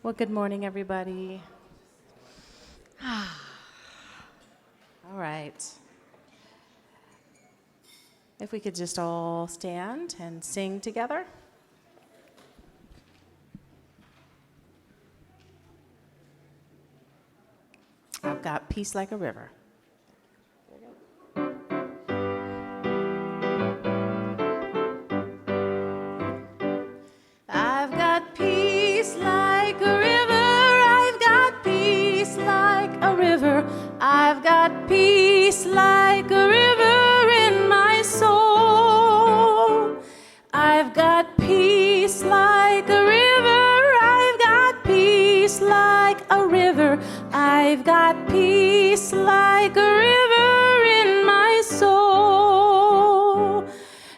Well, good morning, everybody. All right. If we could just all stand and sing together. I've got peace like a river. I've got peace like a river. I've got peace like a river. I've got peace like a river in my soul. I've got peace like a river. I've got peace like a river. I've got peace like a river in my soul.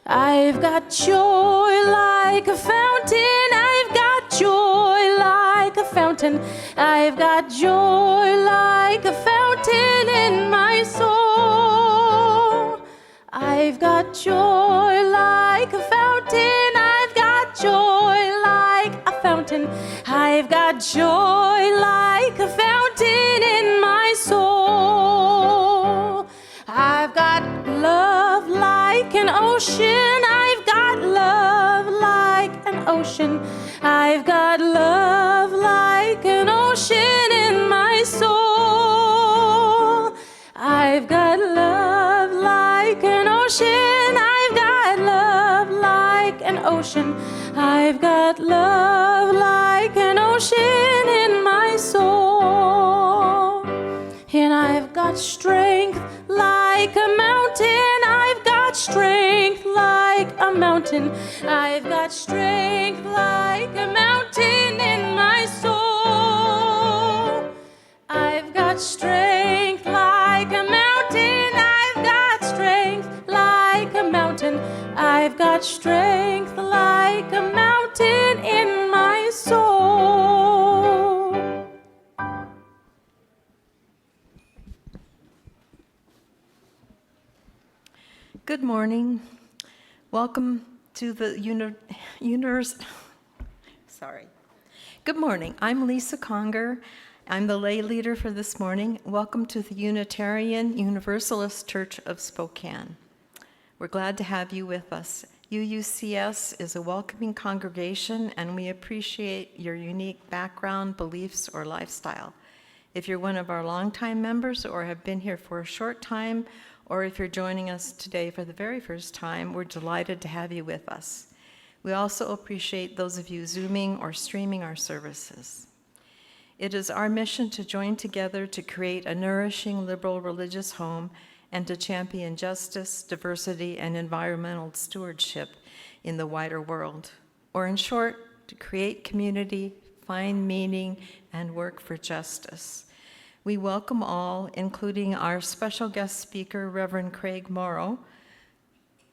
I've got joy like a fountain. I've got joy like a fountain. I've got joy like a fountain in my soul. I've got joy like a fountain. I've got joy like a fountain. I've got joy like a fountain in my soul. I've got love like an ocean. I've got love like an ocean. I've got love like an ocean in my soul. I've got love like an ocean. I've got love like an ocean. I've got love like an ocean in my soul. And I've got strength like a mountain. I've got strength like a mountain. I've got strength like a mountain in my soul. I've got strength like a mountain. I've got strength like a mountain. I've got strength like a mountain in my soul. Good morning. Welcome to the Sorry. Good morning. I'm Lisa Conger. I'm the lay leader for this morning. Welcome to the Unitarian Universalist Church of Spokane. We're glad to have you with us. UUCS is a welcoming congregation, and we appreciate your unique background, beliefs, or lifestyle. If you're one of our longtime members or have been here for a short time, or if you're joining us today for the very first time, we're delighted to have you with us. We also appreciate those of you Zooming or streaming our services. It is our mission to join together to create a nourishing liberal religious home and to champion justice, diversity, and environmental stewardship in the wider world. Or in short, to create community, find meaning, and work for justice. We welcome all, including our special guest speaker, Reverend Craig Moro,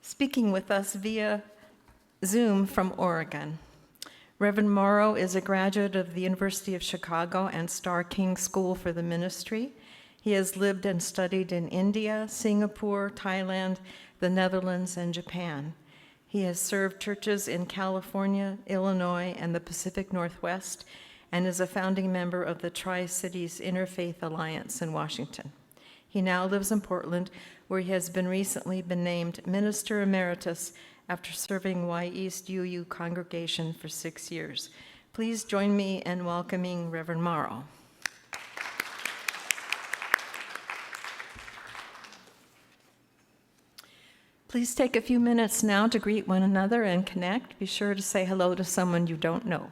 speaking with us via Zoom from Oregon. Reverend Moro is a graduate of the University of Chicago and Starr King School for the Ministry. He has lived and studied in India, Singapore, Thailand, the Netherlands, and Japan. He has served churches in California, Illinois, and the Pacific Northwest, and is a founding member of the Tri-Cities Interfaith Alliance in Washington. He now lives in Portland, where he has recently been named Minister Emeritus after serving Y East UU congregation for 6 years. Please join me in welcoming Reverend Moro. Please take a few minutes now to greet one another and connect. Be sure to say hello to someone you don't know.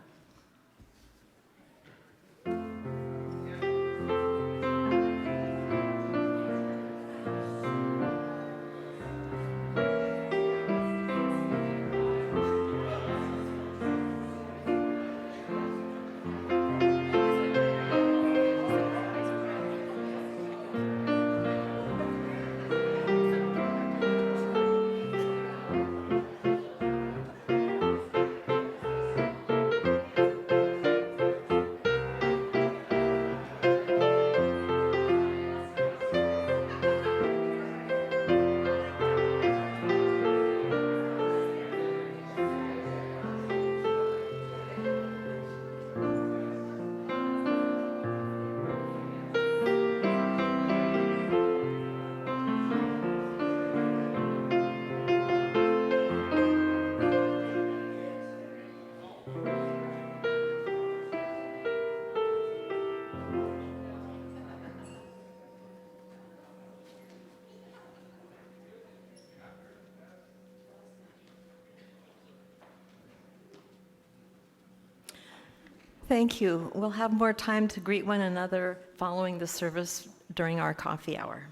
Thank you. We'll have more time to greet one another following the service during our coffee hour.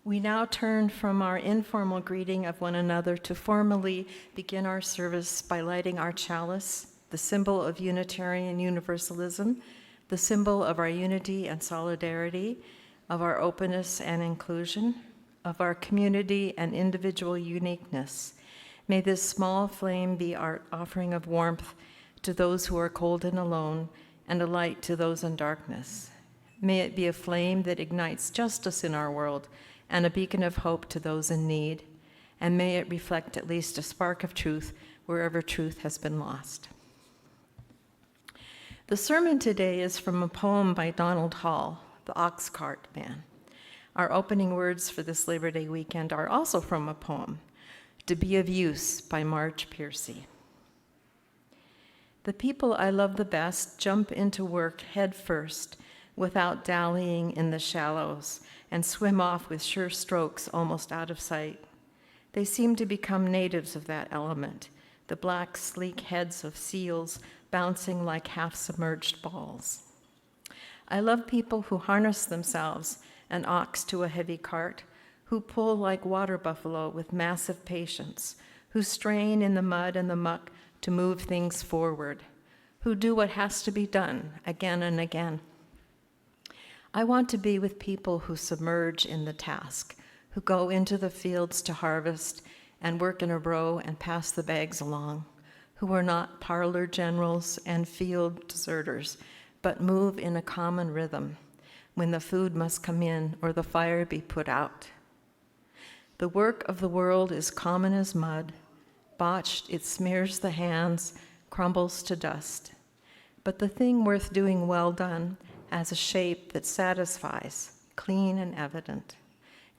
We now turn from our informal greeting of one another to formally begin our service by lighting our chalice, the symbol of Unitarian Universalism, the symbol of our unity and solidarity, of our openness and inclusion, of our community and individual uniqueness. May this small flame be our offering of warmth to those who are cold and alone, and a light to those in darkness. May it be a flame that ignites justice in our world and a beacon of hope to those in need, and may it reflect at least a spark of truth wherever truth has been lost. The sermon today is from a poem by Donald Hall, The Ox Cart Man. Our opening words for this Labor Day weekend are also from a poem, To Be of Use by Marge Piercy. The people I love the best jump into work head first, without dallying in the shallows, and swim off with sure strokes almost out of sight. They seem to become natives of that element, the black, sleek heads of seals bouncing like half-submerged balls. I love people who harness themselves, an ox to a heavy cart, who pull like water buffalo with massive patience, who strain in the mud and the muck to move things forward, who do what has to be done again and again. I want to be with people who submerge in the task, who go into the fields to harvest and work in a row and pass the bags along, who are not parlor generals and field deserters, but move in a common rhythm when the food must come in or the fire be put out. The work of the world is common as mud. Botched, it smears the hands, crumbles to dust. But the thing worth doing well done has a shape that satisfies, clean and evident.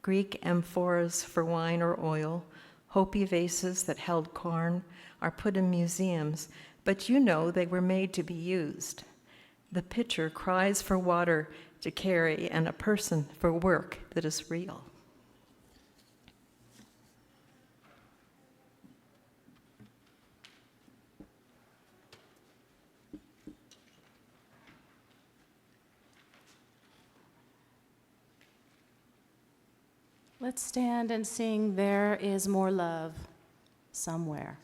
Greek amphoras for wine or oil, Hopi vases that held corn are put in museums, but you know they were made to be used. The pitcher cries for water to carry and a person for work that is real. Let's stand and sing There Is More Love Somewhere.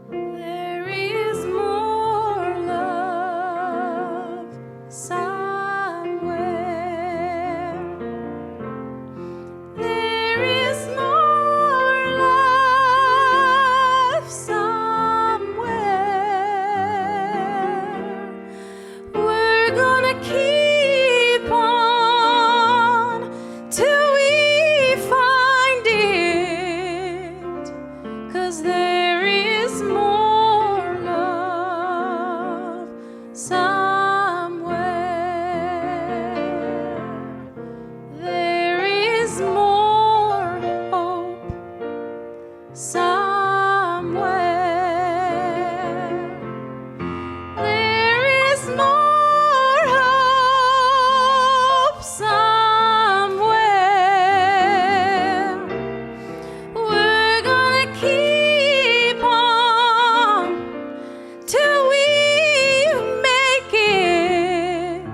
There is more love somewhere. There is more love somewhere. We're gonna keep on till we find it, 'cause there is more love somewhere. There is more hope somewhere. There is more hope somewhere. We're gonna keep on till we make it.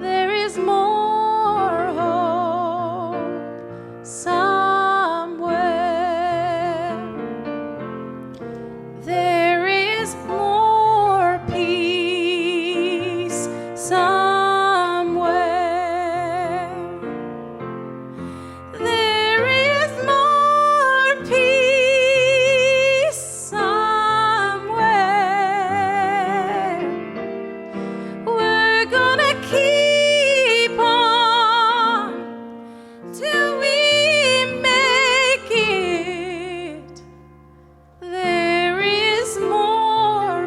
There is more hope somewhere. There is more peace somewhere. There is more peace somewhere. We're gonna keep on till we make it. There is more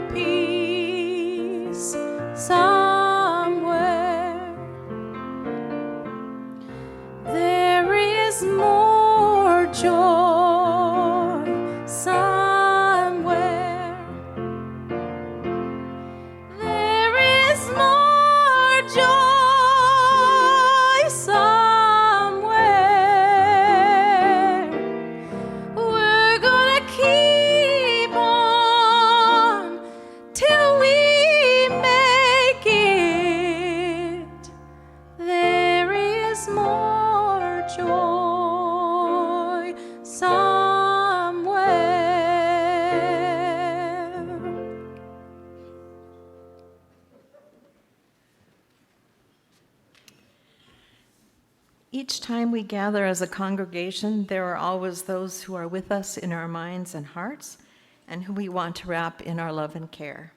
Each time we gather as a congregation, there are always those who are with us in our minds and hearts and who we want to wrap in our love and care.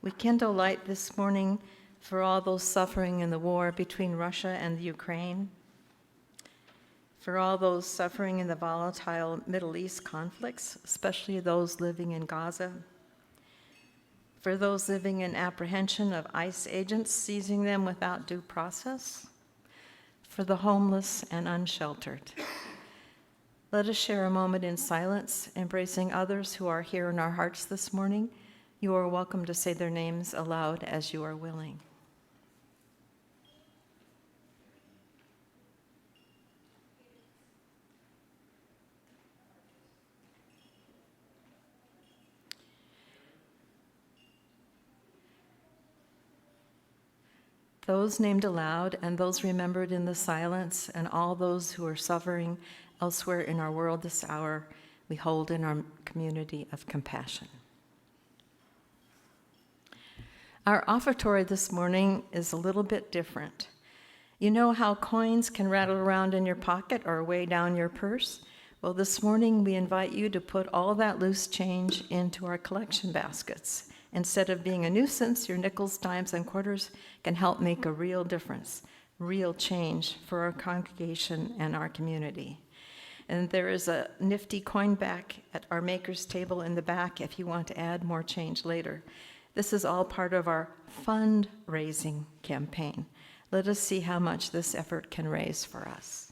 We kindle light this morning for all those suffering in the war between Russia and the Ukraine, for all those suffering in the volatile Middle East conflicts, especially those living in Gaza, for those living in apprehension of ICE agents seizing them without due process, for the homeless and unsheltered. Let us share a moment in silence, embracing others who are here in our hearts this morning. You are welcome to say their names aloud as you are willing. Those named aloud and those remembered in the silence, and all those who are suffering elsewhere in our world this hour, we hold in our community of compassion. Our offertory this morning is a little bit different. You know how coins can rattle around in your pocket or way down your purse? Well, this morning we invite you to put all that loose change into our collection baskets. Instead of being a nuisance, your nickels, dimes, and quarters can help make a real difference, real change for our congregation and our community. And there is a nifty coin back at our maker's table in the back if you want to add more change later. This is all part of our fundraising campaign. Let us see how much this effort can raise for us.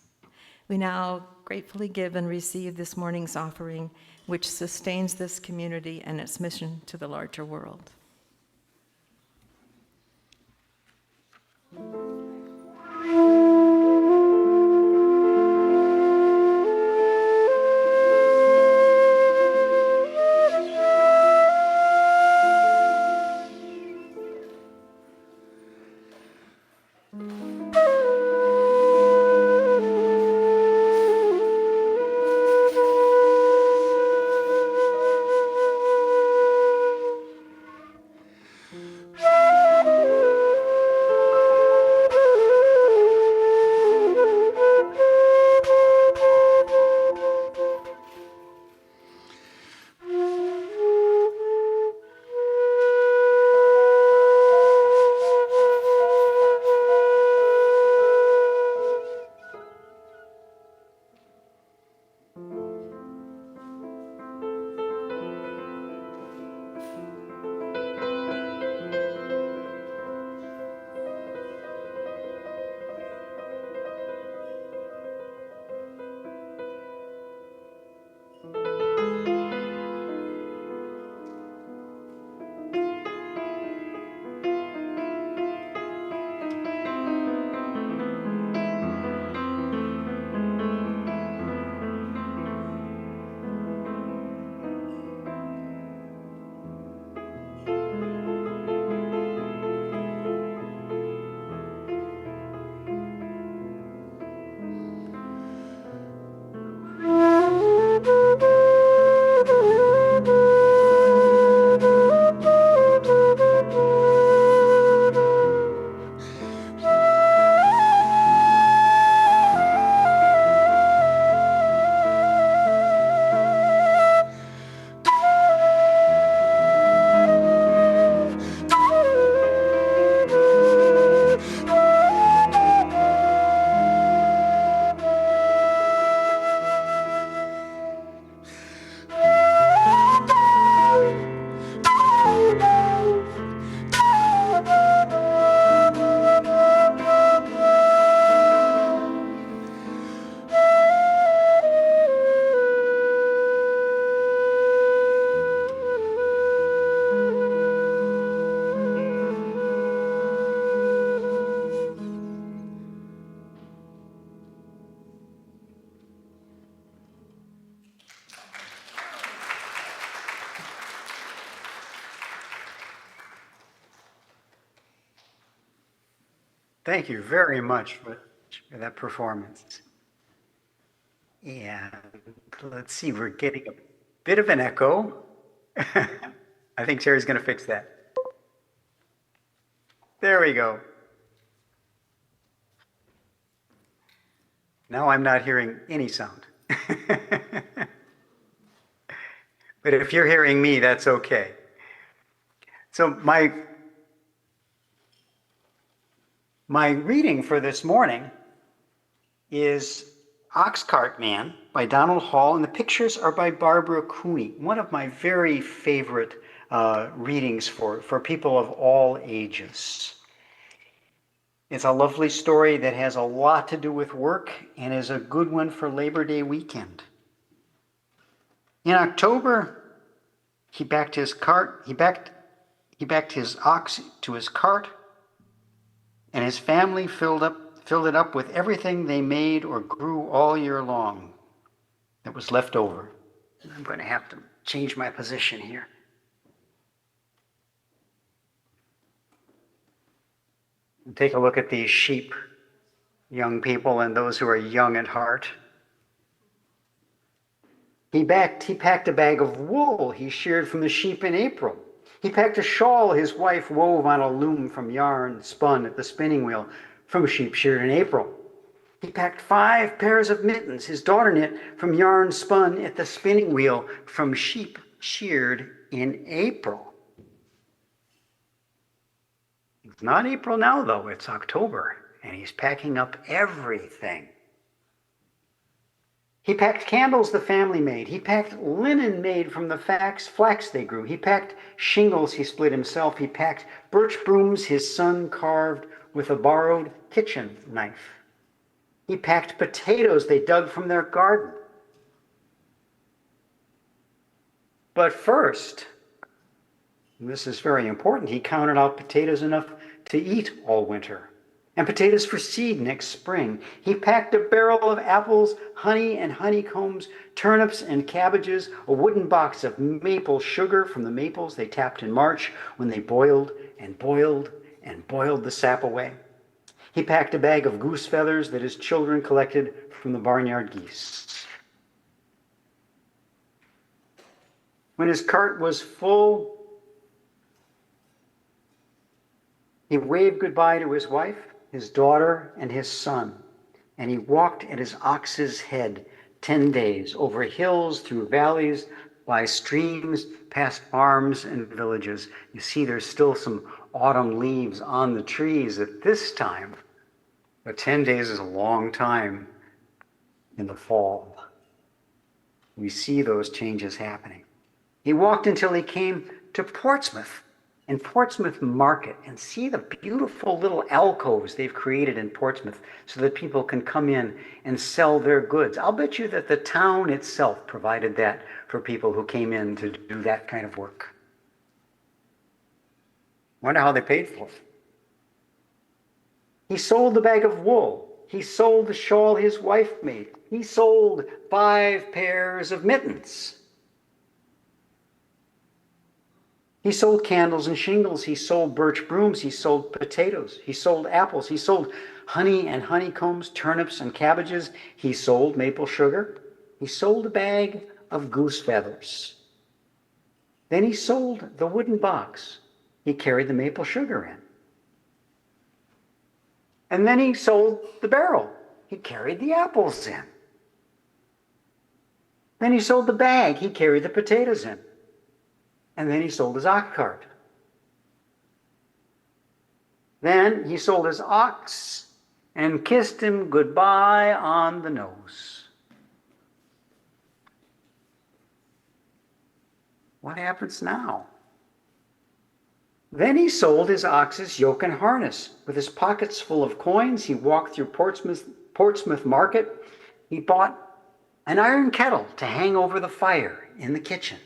We now gratefully give and receive this morning's offering, which sustains this community and its mission to the larger world. Thank you very much for that performance. And let's see, we're getting a bit of an echo. I think Terry's going to fix that. There we go. Now I'm not hearing any sound. But if you're hearing me, that's okay. So my reading for this morning is Oxcart Man by Donald Hall, and the pictures are by Barbara Cooney, one of my very favorite readings for people of all ages. It's a lovely story that has a lot to do with work and is a good one for Labor Day weekend. In October, he backed his ox to his cart, and his family filled it up with everything they made or grew all year long that was left over. I'm going to have to change my position here. Take a look at these sheep, young people, and those who are young at heart. He packed a bag of wool he sheared from the sheep in April. He packed a shawl his wife wove on a loom from yarn spun at the spinning wheel from sheep sheared in April. He packed 5 pairs of mittens his daughter knit from yarn spun at the spinning wheel from sheep sheared in April. It's not April now, though. It's October, and he's packing up everything. He packed candles the family made. He packed linen made from the flax they grew. He packed shingles he split himself. He packed birch brooms his son carved with a borrowed kitchen knife. He packed potatoes they dug from their garden. But first, and this is very important, he counted out potatoes enough to eat all winter, and potatoes for seed next spring. He packed a barrel of apples, honey and honeycombs, turnips and cabbages, a wooden box of maple sugar from the maples they tapped in March when they boiled and boiled and boiled the sap away. He packed a bag of goose feathers that his children collected from the barnyard geese. When his cart was full, he waved goodbye to his wife, his daughter, and his son, and he walked at his ox's head 10 days, over hills, through valleys, by streams, past farms and villages. You see there's still some autumn leaves on the trees at this time, but 10 days is a long time in the fall. We see those changes happening. He walked until he came to Portsmouth and Portsmouth Market, and see the beautiful little alcoves they've created in Portsmouth so that people can come in and sell their goods. I'll bet you that the town itself provided that for people who came in to do that kind of work. Wonder how they paid for it. He sold the bag of wool. He sold the shawl his wife made. He sold 5 pairs of mittens. He sold candles and shingles. He sold birch brooms. He sold potatoes. He sold apples. He sold honey and honeycombs, turnips and cabbages. He sold maple sugar. He sold a bag of goose feathers. Then he sold the wooden box he carried the maple sugar in. And then he sold the barrel he carried the apples in. Then he sold the bag he carried the potatoes in. And then he sold his ox cart. Then he sold his ox and kissed him goodbye on the nose. What happens now? Then he sold his ox's yoke and harness. With his pockets full of coins, he walked through Portsmouth Market. He bought an iron kettle to hang over the fire in the kitchen.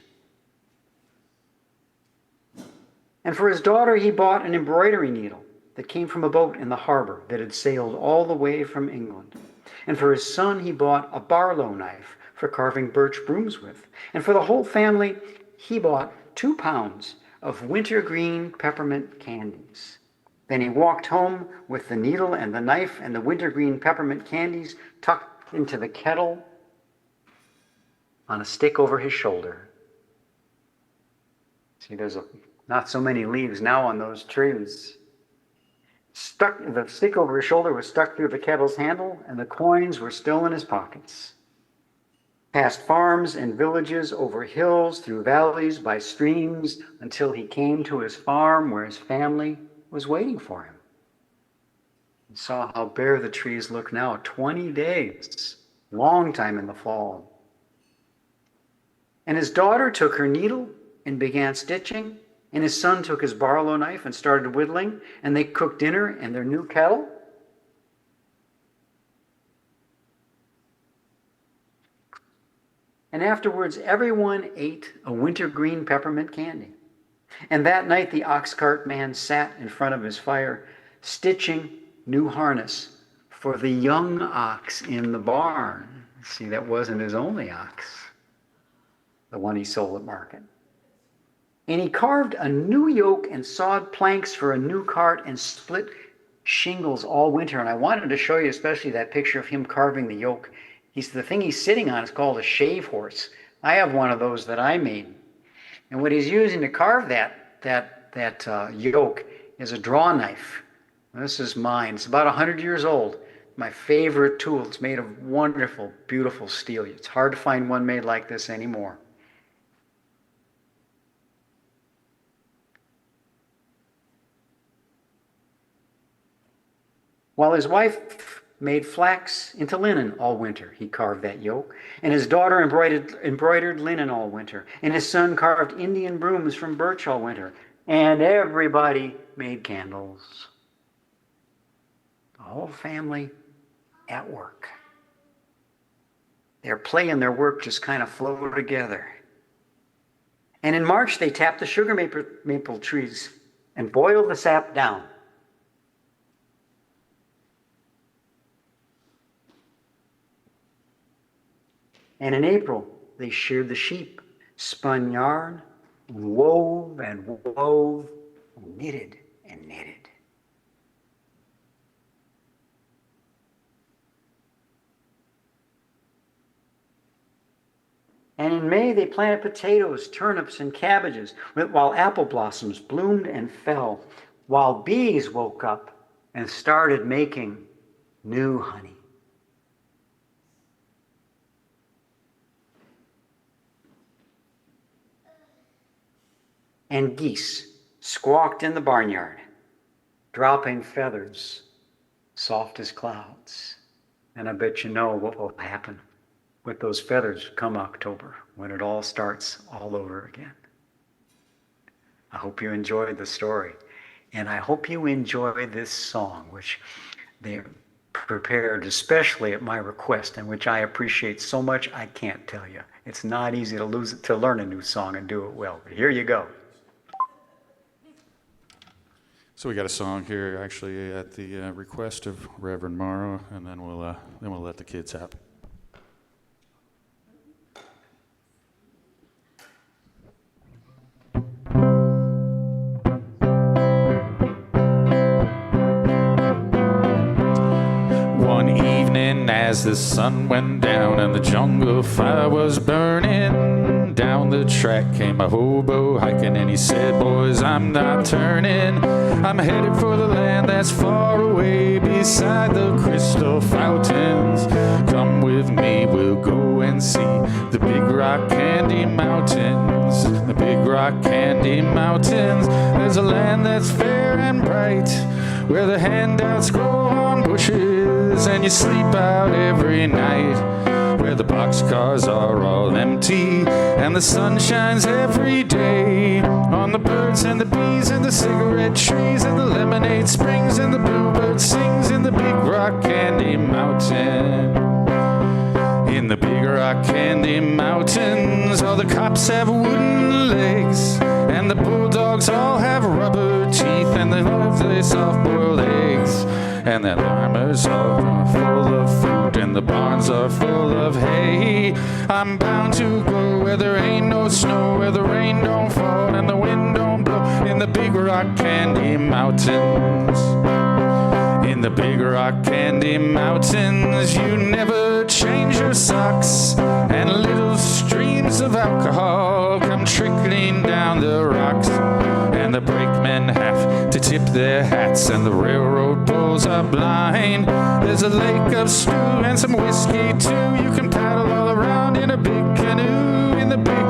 And for his daughter, he bought an embroidery needle that came from a boat in the harbor that had sailed all the way from England. And for his son, he bought a barlow knife for carving birch brooms with. And for the whole family, he bought 2 pounds of wintergreen peppermint candies. Then he walked home with the needle and the knife and the wintergreen peppermint candies tucked into the kettle on a stick over his shoulder. See, there's not so many leaves now on those trees. The stick over his shoulder was stuck through the kettle's handle, and the coins were still in his pockets. Past farms and villages, over hills, through valleys, by streams, until he came to his farm where his family was waiting for him. He saw how bare the trees look now, 20 days, long time in the fall. And his daughter took her needle and began stitching, and his son took his Barlow knife and started whittling, and they cooked dinner in their new kettle. And afterwards, everyone ate a wintergreen peppermint candy. And that night, the ox cart man sat in front of his fire, stitching new harness for the young ox in the barn. See, that wasn't his only ox, the one he sold at market. And he carved a new yoke and sawed planks for a new cart and split shingles all winter. And I wanted to show you especially that picture of him carving the yoke. The thing he's sitting on is called a shave horse. I have one of those that I made. And what he's using to carve that yoke is a draw knife. This is mine. It's about 100 years old. My favorite tool. It's made of wonderful, beautiful steel. It's hard to find one made like this anymore. While his wife made flax into linen all winter, he carved that yoke. And his daughter embroidered linen all winter. And his son carved Indian brooms from birch all winter. And everybody made candles. The whole family at work. Their play and their work just kind of flow together. And in March, they tapped the sugar maple trees and boiled the sap down. And in April, they sheared the sheep, spun yarn, and wove and wove, and knitted and knitted. And in May, they planted potatoes, turnips, and cabbages, while apple blossoms bloomed and fell, while bees woke up and started making new honey. And geese squawked in the barnyard, dropping feathers soft as clouds. And I bet you know what will happen with those feathers come October, when it all starts all over again. I hope you enjoyed the story. And I hope you enjoy this song, which they prepared especially at my request, and which I appreciate so much I can't tell you. It's not easy to learn a new song and do it well. But here you go. So we got a song here, actually, at the request of Reverend Moro, and then we'll let the kids have. One evening, as the sun went down and the jungle fire was burning, down the track came a hobo hiking, and he said, "Boys, I'm not turning. I'm headed for the land that's far away beside the crystal fountains. Come with me, we'll go and see the big rock candy mountains. The big rock candy mountains. There's a land that's fair and bright, where the handouts grow on bushes, and you sleep out every night, where the boxcars are all empty, and the sun shines every day on the birds and the bees and the cigarette trees and the lemonade springs and the bluebird sings in the big rock candy mountain. In the big rock candy mountains, all the cops have wooden legs, and the bulldogs all have rubber teeth, and they love their soft-boiled eggs, and the llamas are full of food, and the barns are full of hay. I'm bound to go where there ain't no snow, where the rain don't fall and the wind don't blow, in the big rock candy mountains. In the big rock candy mountains, you never change your socks, and little streams of alcohol come trickling down the rocks, and the brakemen have to tip their hats, and the railroad bulls are blind. There's a lake of stew and some whiskey too. You can paddle all around in a big canoe in the big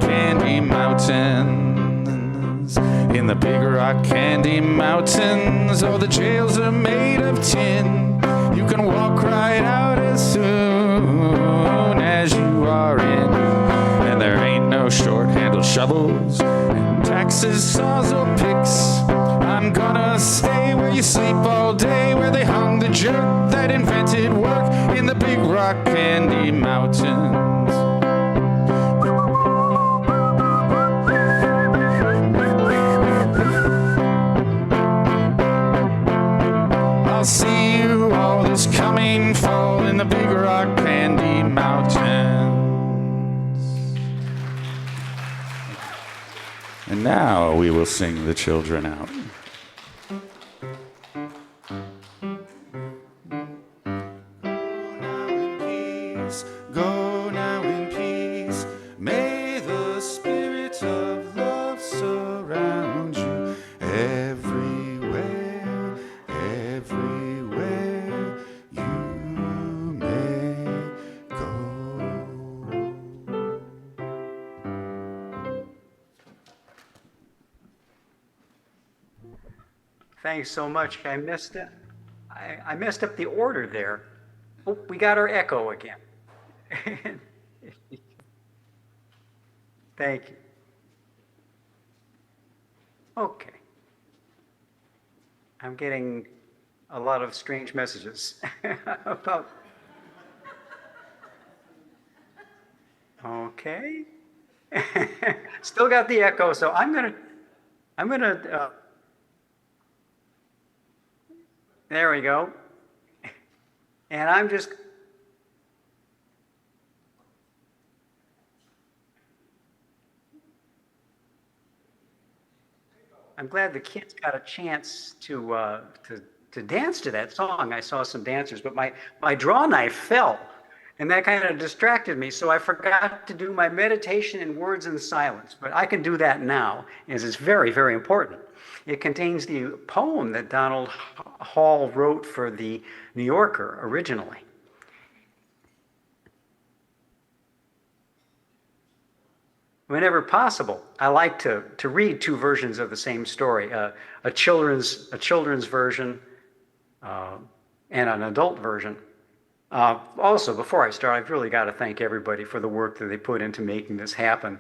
Candy Mountains. In the Big Rock Candy Mountains, oh, the jails are made of tin. You can walk right out as soon as you are in. And there ain't no short-handled shovels and taxes, saws, or picks. I'm gonna stay where you sleep all day, where they hung the jerk that invented work in the Big Rock Candy Mountains. I'll see you all this coming fall in the Big Rock Candy Mountains. And now we will sing the children out. Go now in peace. May the spirit of love surround you everywhere, everywhere you may go. Thanks so much. I messed up. I messed up the order there. Oh, we got our echo again. Thank you. Okay. I'm getting a lot of strange messages about. Okay. Still got the echo, so I'm gonna. There we go. And I'm glad the kids got a chance to dance to that song. I saw some dancers, but my draw knife fell, and that kind of distracted me. So I forgot to do my meditation in words and silence. But I can do that now, as it's very, very important. It contains the poem that Donald Hall wrote for the New Yorker originally. Whenever possible, I like to read two versions of the same story, a children's version and an adult version. Also, before I start, I've really got to thank everybody for the work that they put into making this happen.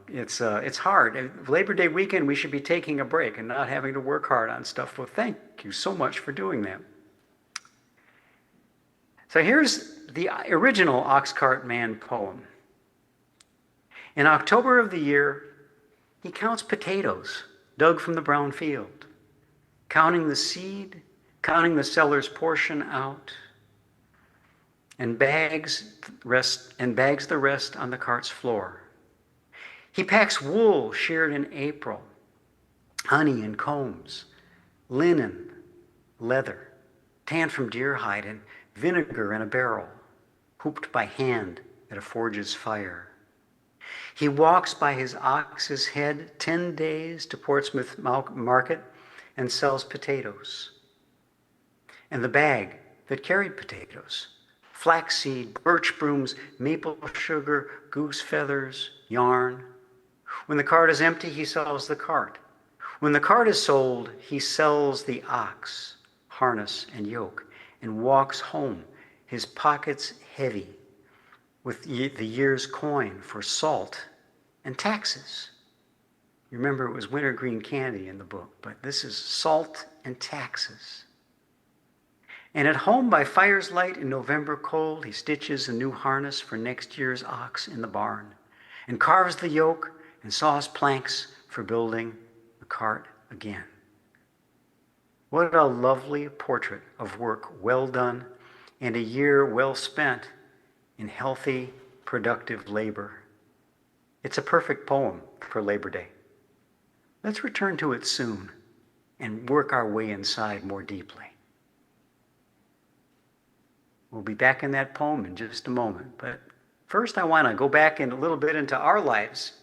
It's hard. Labor Day weekend, we should be taking a break and not having to work hard on stuff. Well, thank you so much for doing that. So here's the original Oxcart Man poem. In October of the year, he counts potatoes dug from the brown field, counting the seed, counting the seller's portion out, and bags the rest on the cart's floor. He packs wool sheared in April, honey and combs, linen, leather, tanned from deer hide, and vinegar in a barrel, hooped by hand at a forge's fire. He walks by his ox's head 10 days to Portsmouth Market and sells potatoes. And the bag that carried potatoes, flaxseed, birch brooms, maple sugar, goose feathers, yarn. When the cart is empty, he sells the cart. When the cart is sold, he sells the ox, harness and yoke, and walks home, his pockets heavy, with the year's coin for salt and taxes. You remember it was wintergreen candy in the book, but this is salt and taxes. And at home by fire's light in November cold, he stitches a new harness for next year's ox in the barn, and carves the yoke and saws planks for building the cart again. What a lovely portrait of work well done and a year well spent in healthy, productive labor. It's a perfect poem for Labor Day. Let's return to it soon and work our way inside more deeply. We'll be back in that poem in just a moment, but first I want to go back in a little bit into our lives.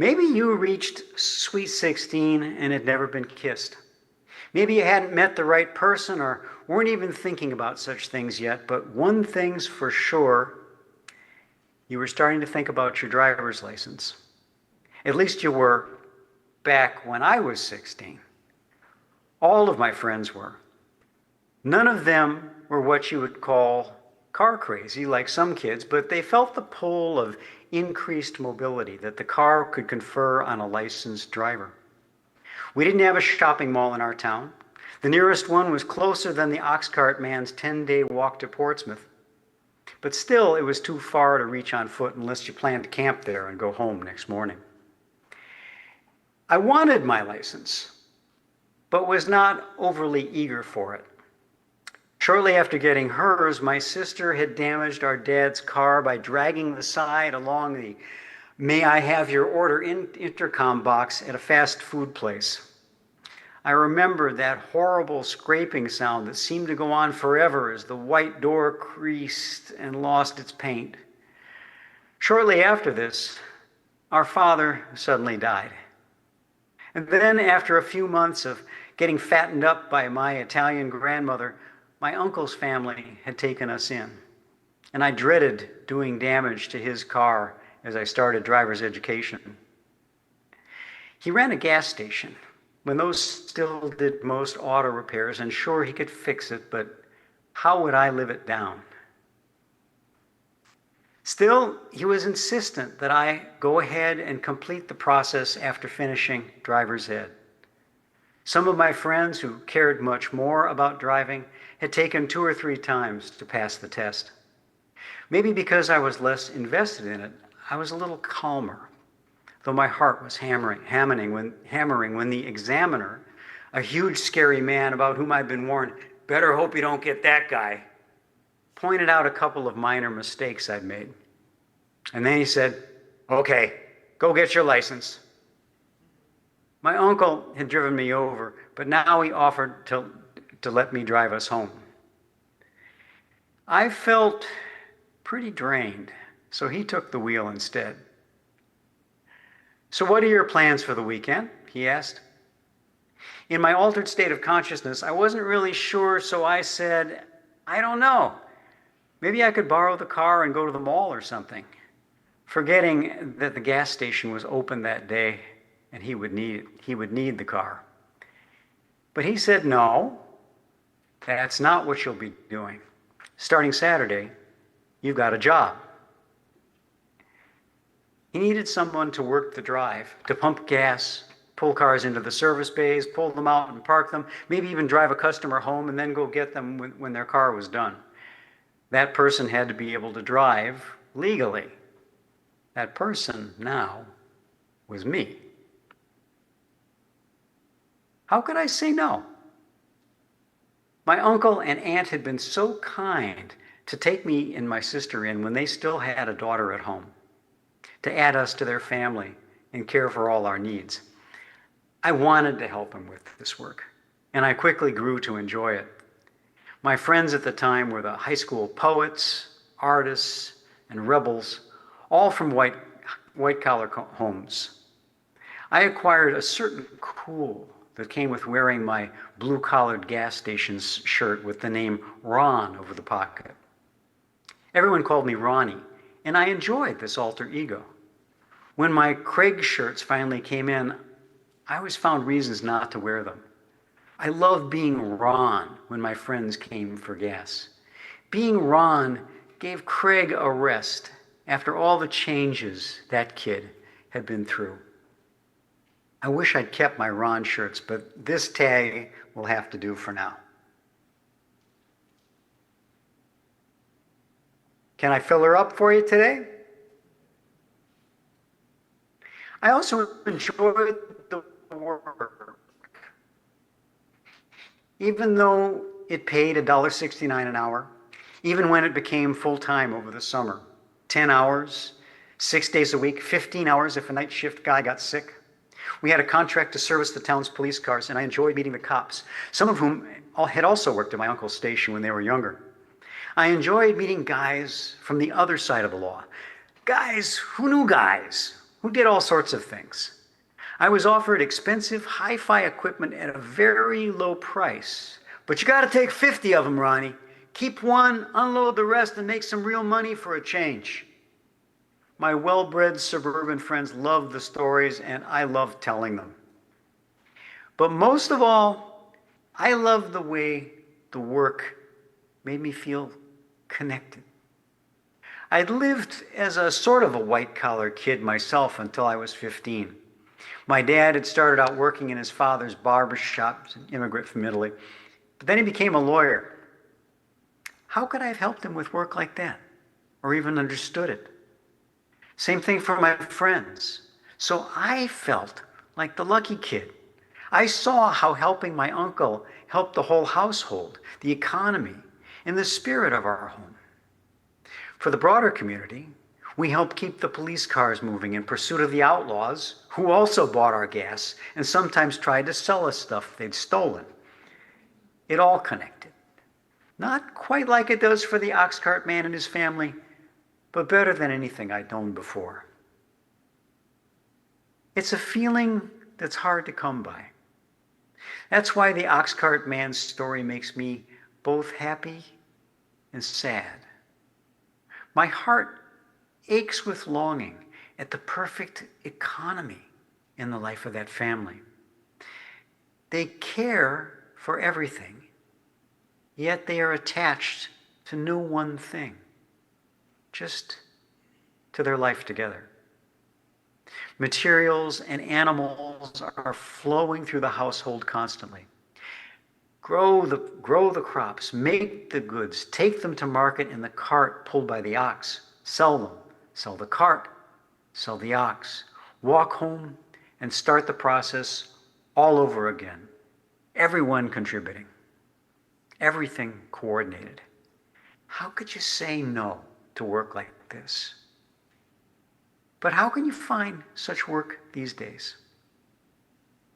Maybe you reached sweet 16 and had never been kissed. Maybe you hadn't met the right person or weren't even thinking about such things yet, but one thing's for sure, you were starting to think about your driver's license. At least you were back when I was 16. All of my friends were. None of them were what you would call car crazy like some kids, but they felt the pull of increased mobility that the car could confer on a licensed driver. We didn't have a shopping mall in our town. The nearest one was closer than the ox cart man's 10-day walk to Portsmouth. But still, it was too far to reach on foot unless you planned to camp there and go home next morning. I wanted my license, but was not overly eager for it. Shortly after getting hers, my sister had damaged our dad's car by dragging the side along the "May I have your order" intercom box at a fast food place. I remember that horrible scraping sound that seemed to go on forever as the white door creased and lost its paint. Shortly after this, our father suddenly died. And then, after a few months of getting fattened up by my Italian grandmother, my uncle's family had taken us in. And I dreaded doing damage to his car as I started driver's education. He ran a gas station when those still did most auto repairs, and sure, he could fix it, but how would I live it down? Still, he was insistent that I go ahead and complete the process after finishing driver's ed. Some of my friends who cared much more about driving had taken 2 or 3 times to pass the test. Maybe because I was less invested in it, I was a little calmer, though my heart was hammering when the examiner, a huge scary man about whom I'd been warned, "Better hope you don't get that guy," pointed out a couple of minor mistakes I'd made. And then he said, "Okay, go get your license." My uncle had driven me over, but now he offered to let me drive us home. I felt pretty drained, so he took the wheel instead. "So what are your plans for the weekend?" he asked. In my altered state of consciousness, I wasn't really sure, so I said, "I don't know. Maybe I could borrow the car and go to the mall or something," forgetting that the gas station was open that day and he would need the car. But he said, "No, that's not what you'll be doing. Starting Saturday, you've got a job." He needed someone to work the drive, to pump gas, pull cars into the service bays, pull them out and park them, maybe even drive a customer home and then go get them when their car was done. That person had to be able to drive legally. That person now was me. How could I say no? My uncle and aunt had been so kind to take me and my sister in when they still had a daughter at home, to add us to their family and care for all our needs. I wanted to help them with this work, and I quickly grew to enjoy it. My friends at the time were the high school poets, artists, and rebels, all from white-collar homes. I acquired a certain cool that came with wearing my blue-collared gas station's shirt with the name Ron over the pocket. Everyone called me Ronnie, and I enjoyed this alter ego. When my Craig shirts finally came in, I always found reasons not to wear them. I loved being Ron when my friends came for gas. Being Ron gave Craig a rest after all the changes that kid had been through. I wish I'd kept my Ron shirts, but this tag will have to do for now. Can I fill her up for you today? I also enjoyed the work. Even though it paid $1.69 an hour, even when it became full-time over the summer, 10 hours, 6 days a week, 15 hours if a night shift guy got sick. We had a contract to service the town's police cars, and I enjoyed meeting the cops, some of whom had also worked at my uncle's station when they were younger. I enjoyed meeting guys from the other side of the law, guys who knew guys, who did all sorts of things. I was offered expensive hi-fi equipment at a very low price. But you got to take 50 of them, Ronnie. Keep one, unload the rest, and make some real money for a change. My well-bred suburban friends loved the stories, and I loved telling them. But most of all, I loved the way the work made me feel connected. I'd lived as a sort of a white-collar kid myself until I was 15. My dad had started out working in his father's barber shop, an immigrant from Italy, but then he became a lawyer. How could I have helped him with work like that, or even understood it? Same thing for my friends. So I felt like the lucky kid. I saw how helping my uncle helped the whole household, the economy, and the spirit of our home. For the broader community, we helped keep the police cars moving in pursuit of the outlaws, who also bought our gas and sometimes tried to sell us stuff they'd stolen. It all connected. Not quite like it does for the ox cart man and his family, but better than anything I'd known before. It's a feeling that's hard to come by. That's why the ox cart man's story makes me both happy and sad. My heart aches with longing at the perfect economy in the life of that family. They care for everything, yet they are attached to no one thing, just to their life together. Materials and animals are flowing through the household constantly. Grow the crops, make the goods, take them to market in the cart pulled by the ox, sell them, sell the cart, sell the ox, walk home and start the process all over again. Everyone contributing, everything coordinated. How could you say no to work like this? But how can you find such work these days?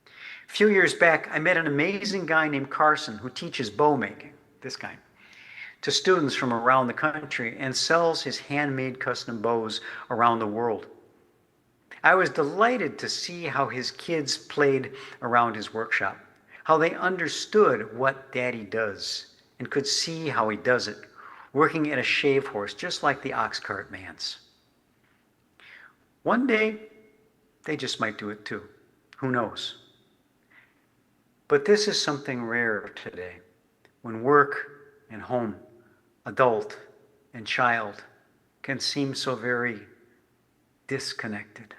A few years back, I met an amazing guy named Carson who teaches bow making, this guy, to students from around the country and sells his handmade custom bows around the world. I was delighted to see how his kids played around his workshop, how they understood what Daddy does and could see how he does it, working at a shave horse just like the ox cart man's. One day, they just might do it too. Who knows? But this is something rare today, when work and home, adult and child, can seem so very disconnected.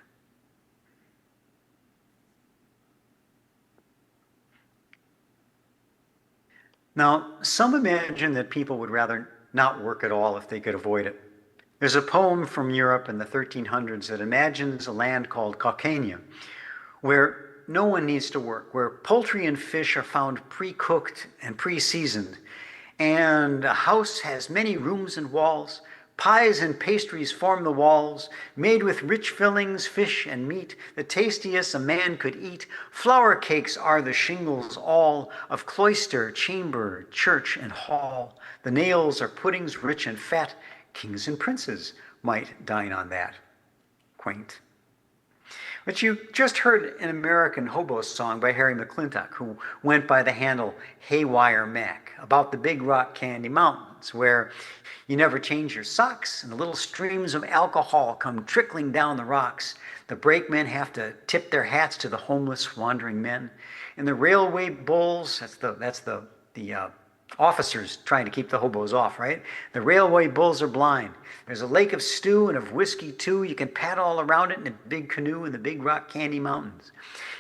Now, some imagine that people would rather not work at all if they could avoid it. There's a poem from Europe in the 1300s that imagines a land called Caucania, where no one needs to work, where poultry and fish are found pre-cooked and pre-seasoned, and a house has many rooms and walls. Pies and pastries form the walls, made with rich fillings, fish and meat, the tastiest a man could eat. Flour cakes are the shingles all of cloister, chamber, church, and hall. The nails are puddings rich and fat. Kings and princes might dine on that. Quaint. But you just heard an American hobo song by Harry McClintock, who went by the handle Haywire Mac, about the Big Rock Candy Mountains, where you never change your socks and the little streams of alcohol come trickling down the rocks. The brakemen have to tip their hats to the homeless wandering men. And the railway bulls, that's the officers trying to keep the hobos off, right? The railway bulls are blind. There's a lake of stew and of whiskey too. You can paddle all around it in a big canoe in the Big Rock Candy Mountains.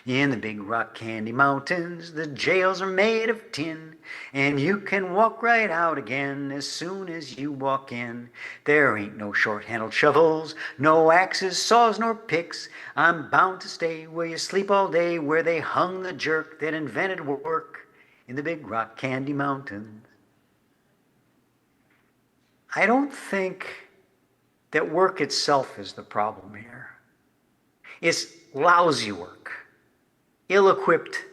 In the Big Rock Candy Mountains, the jails are made of tin, and you can walk right out again as soon as you walk in. There ain't no short-handled shovels, no axes, saws, nor picks. I'm bound to stay where you sleep all day, where they hung the jerk that invented work in the Big Rock Candy Mountains. I don't think that work itself is the problem here. It's lousy work, ill-equipped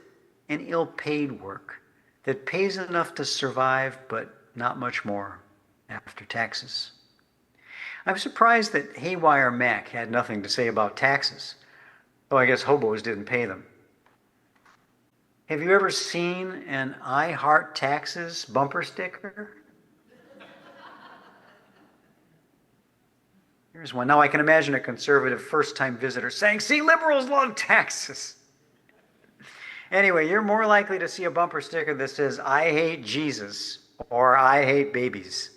and ill-paid work that pays enough to survive, but not much more after taxes. I'm surprised that Haywire Mac had nothing to say about taxes, though I guess hobos didn't pay them. Have you ever seen an I Heart Taxes bumper sticker? Here's one. Now I can imagine a conservative first-time visitor saying, "See, liberals love taxes." Anyway, you're more likely to see a bumper sticker that says, "I hate Jesus," or "I hate babies."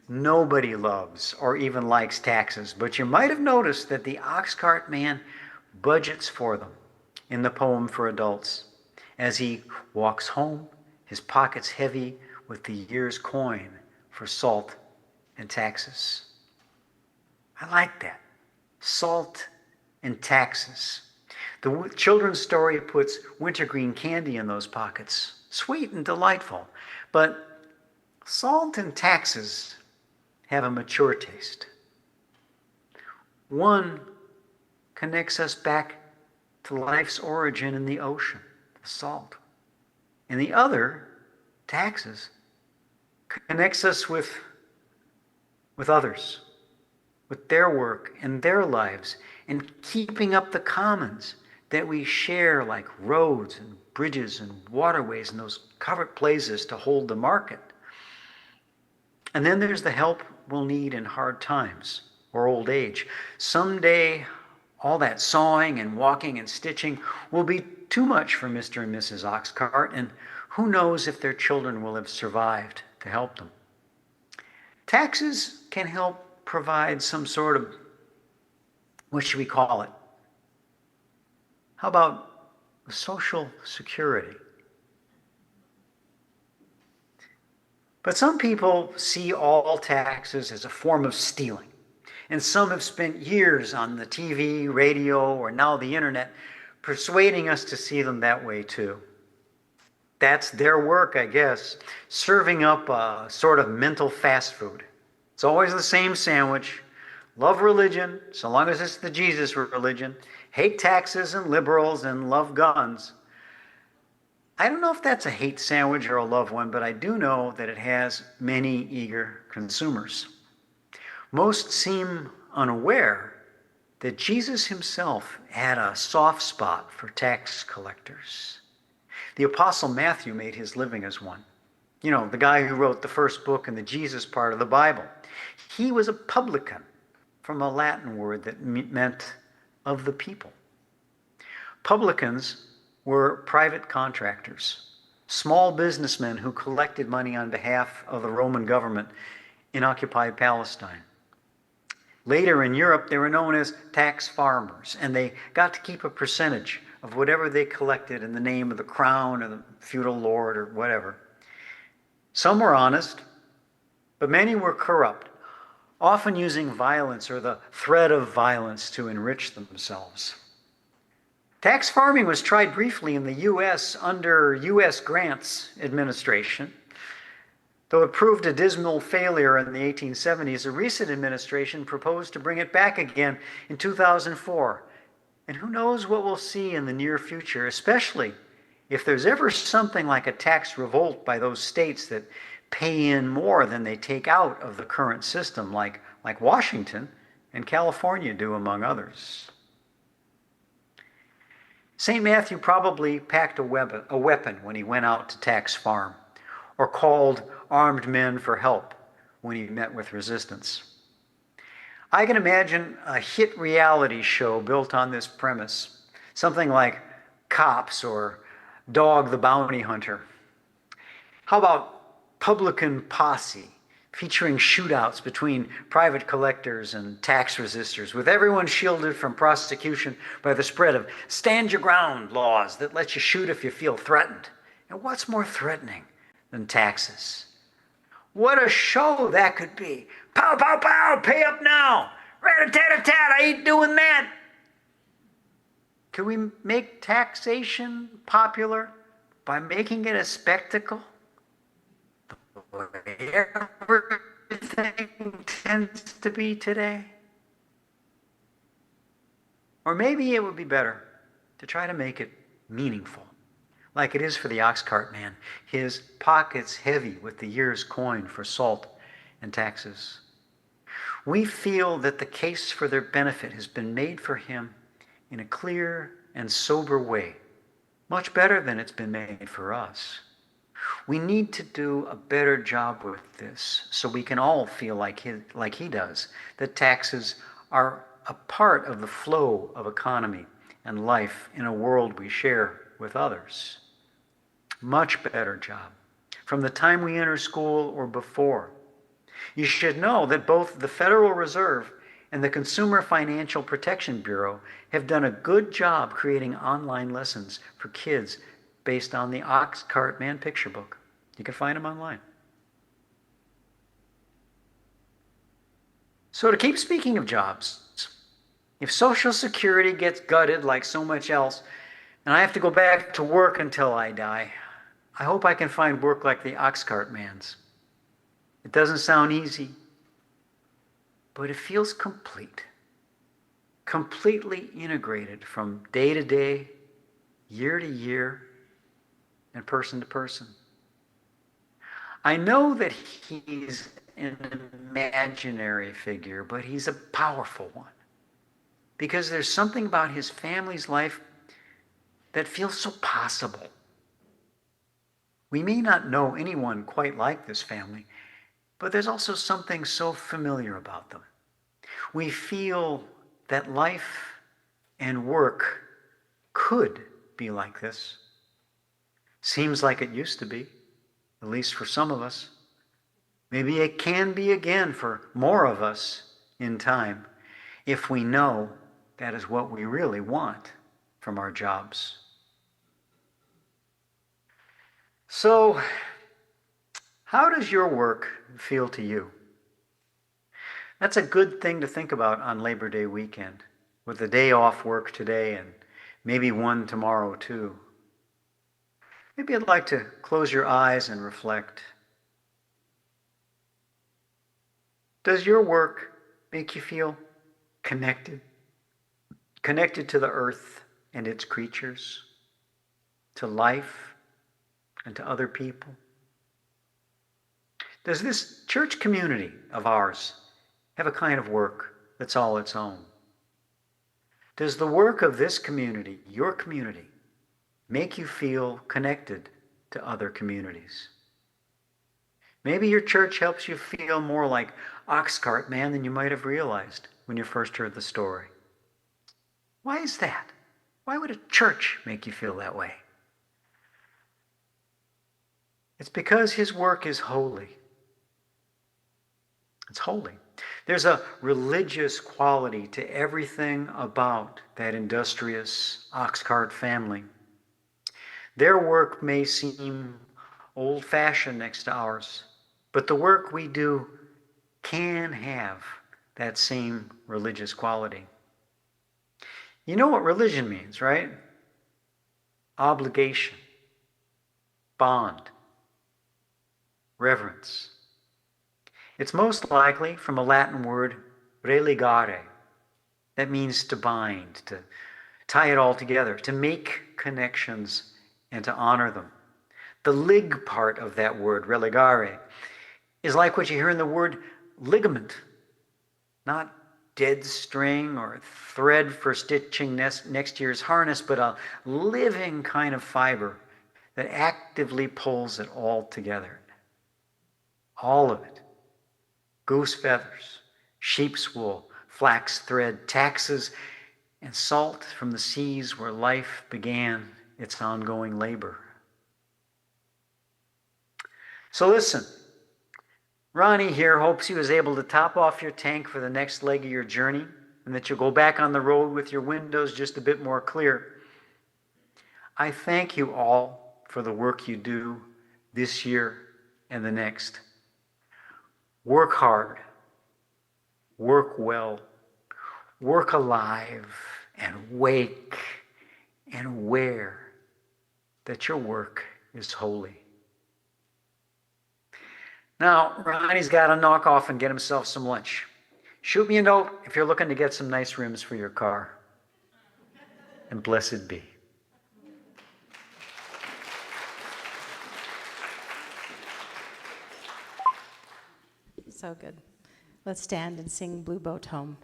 Nobody loves or even likes taxes, but you might have noticed that the ox cart man budgets for them in the poem for adults. As he walks home, his pockets heavy with the year's coin for salt and taxes. I like that. Salt and taxes. The children's story puts wintergreen candy in those pockets, sweet and delightful. But salt and taxes have a mature taste. One connects us back to life's origin in the ocean, the salt. And the other, taxes, connects us with others, with their work and their lives, and keeping up the commons that we share, like roads and bridges and waterways and those covered places to hold the market. And then there's the help we'll need in hard times or old age. Someday, all that sawing and walking and stitching will be too much for Mr. and Mrs. Oxcart, and who knows if their children will have survived to help them. Taxes can help provide some sort of, what should we call it? How about Social Security? But some people see all taxes as a form of stealing. And some have spent years on the TV, radio, or now the internet persuading us to see them that way too. That's their work, I guess, serving up a sort of mental fast food. It's always the same sandwich. Love religion, so long as it's the Jesus religion. Hate taxes and liberals and love guns. I don't know if that's a hate sandwich or a love one, but I do know that it has many eager consumers. Most seem unaware that Jesus himself had a soft spot for tax collectors. The Apostle Matthew made his living as one. You know, the guy who wrote the first book in the Jesus part of the Bible. He was a publican, from a Latin word that meant of the people. Publicans were private contractors, small businessmen who collected money on behalf of the Roman government in occupied Palestine. Later in Europe, they were known as tax farmers, and they got to keep a percentage of whatever they collected in the name of the crown or the feudal lord or whatever. Some were honest, but many were corrupt, often using violence or the threat of violence to enrich themselves. Tax farming was tried briefly in the U.S. under U.S. Grant's administration. Though it proved a dismal failure in the 1870s, a recent administration proposed to bring it back again in 2004. And who knows what we'll see in the near future, especially if there's ever something like a tax revolt by those states that pay in more than they take out of the current system, like Washington and California do, among others. St. Matthew probably packed a weapon when he went out to tax farm, or called armed men for help when he met with resistance. I can imagine a hit reality show built on this premise, something like Cops or Dog the Bounty Hunter. How about Publican Posse, featuring shootouts between private collectors and tax resistors, with everyone shielded from prosecution by the spread of stand your ground laws that let you shoot if you feel threatened. And what's more threatening than taxes? What a show that could be. Pow, pow, pow, pay up now. Rat-a-tat-a-tat, I ain't doing that. Can we make taxation popular by making it a spectacle? Everything tends to be today. Or maybe it would be better to try to make it meaningful, like it is for the ox cart man, his pockets heavy with the year's coin for salt and taxes. We feel that the case for their benefit has been made for him in a clear and sober way, much better than it's been made for us. We need to do a better job with this so we can all feel like he does, that taxes are a part of the flow of economy and life in a world we share with others. Much better job. From the time we enter school or before. You should know that both the Federal Reserve and the Consumer Financial Protection Bureau have done a good job creating online lessons for kids based on the Ox Cart Man picture book. You can find them online. So to keep speaking of jobs, if Social Security gets gutted like so much else, and I have to go back to work until I die, I hope I can find work like the Ox Cart Man's. It doesn't sound easy, but it feels complete. Completely integrated from day to day, year to year, and person to person. I know that he's an imaginary figure, but he's a powerful one. Because there's something about his family's life that feels so possible. We may not know anyone quite like this family, but there's also something so familiar about them. We feel that life and work could be like this. Seems like it used to be, at least for some of us. Maybe it can be again for more of us in time, if we know that is what we really want from our jobs. So, how does your work feel to you? That's a good thing to think about on Labor Day weekend, with a day off work today and maybe one tomorrow too. Maybe I'd like to close your eyes and reflect. Does your work make you feel connected? Connected to the earth and its creatures, to life and to other people? Does this church community of ours have a kind of work that's all its own? Does the work of this community, your community, make you feel connected to other communities? Maybe your church helps you feel more like Ox Cart Man than you might have realized when you first heard the story. Why is that? Why would a church make you feel that way? It's because his work is holy. It's holy. There's a religious quality to everything about that industrious ox cart family. Their work may seem old-fashioned next to ours, but the work we do can have that same religious quality. You know what religion means, right? Obligation, bond, reverence. It's most likely from a Latin word, religare. That means to bind, to tie it all together, to make connections and to honor them. The lig part of that word, religare, is like what you hear in the word ligament. Not dead string or thread for stitching next year's harness, but a living kind of fiber that actively pulls it all together. All of it. Goose feathers, sheep's wool, flax thread, taxes, and salt from the seas where life began its ongoing labor. So listen, Ronnie here hopes he was able to top off your tank for the next leg of your journey and that you'll go back on the road with your windows just a bit more clear. I thank you all for the work you do this year and the next. Work hard, work well, work alive, and wake and aware that your work is holy. Now, Ronnie's got to knock off and get himself some lunch. Shoot me a note if you're looking to get some nice rims for your car. And blessed be. So good. Let's stand and sing Blue Boat Home.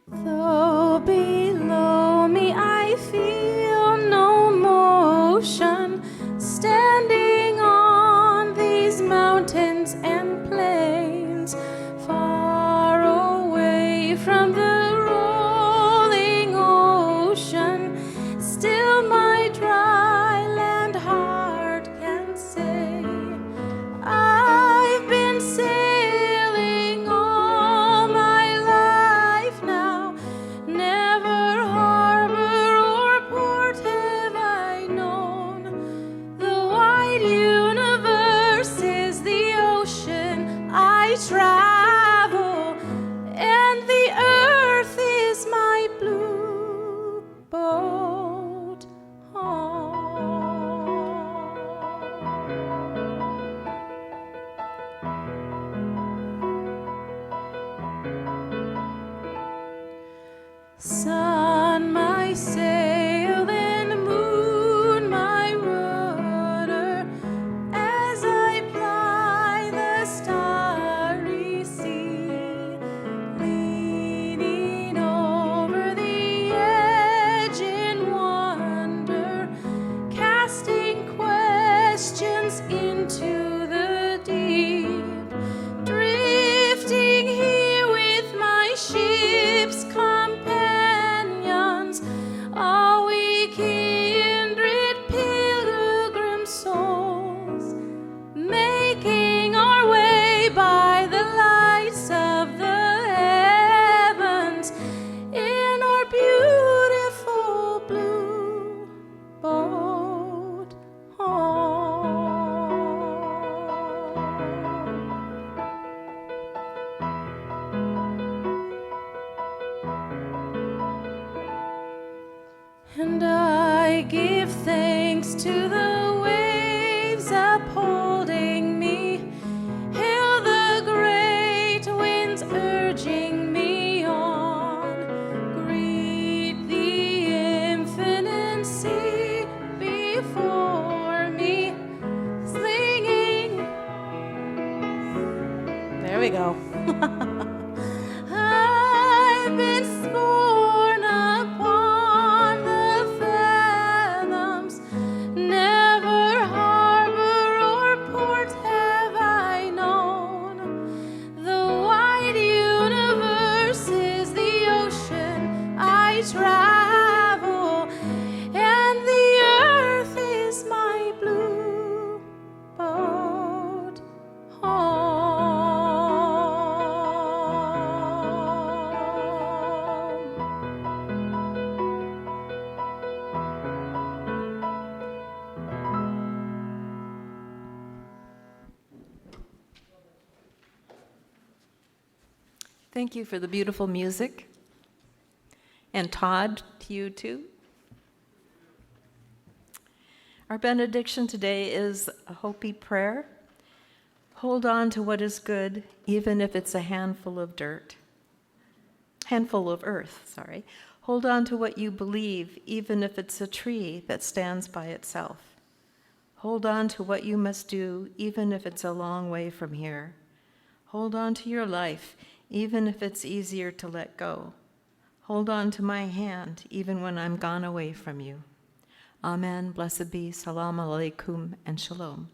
Though below me I feel no motion, standing on these mountains and plains, far away from the rolling ocean, still my dry land heart can say, I've been sailing all my life now, never harbor or port have I known. The wide universe is the ocean I travel, and the earth is my blue boat home. Sun, my sail, and moon, my rudder, as I ply the starry sea, leaning over the edge in wonder, casting questions into the deep, drifting here with my ship's companions, all we kindred pilgrim souls, making our way by the lights of the heavens in our beautiful blue boat home. And I give thanks to the waves upholding me, hail the great winds urging me on, greet the infinite sea before me, singing. There we go. I've been born upon the fathoms, never harbor or port have I known. The wide universe is the ocean I travel, and the earth is my blue boat home. Thank you for the beautiful music. And Todd, to you too. Our benediction today is a Hopi prayer. Hold on to what is good, even if it's a handful of earth. Hold on to what you believe, even if it's a tree that stands by itself. Hold on to what you must do, even if it's a long way from here. Hold on to your life, even if it's easier to let go. Hold on to my hand, even when I'm gone away from you. Amen, blessed be, salam alaikum, and shalom.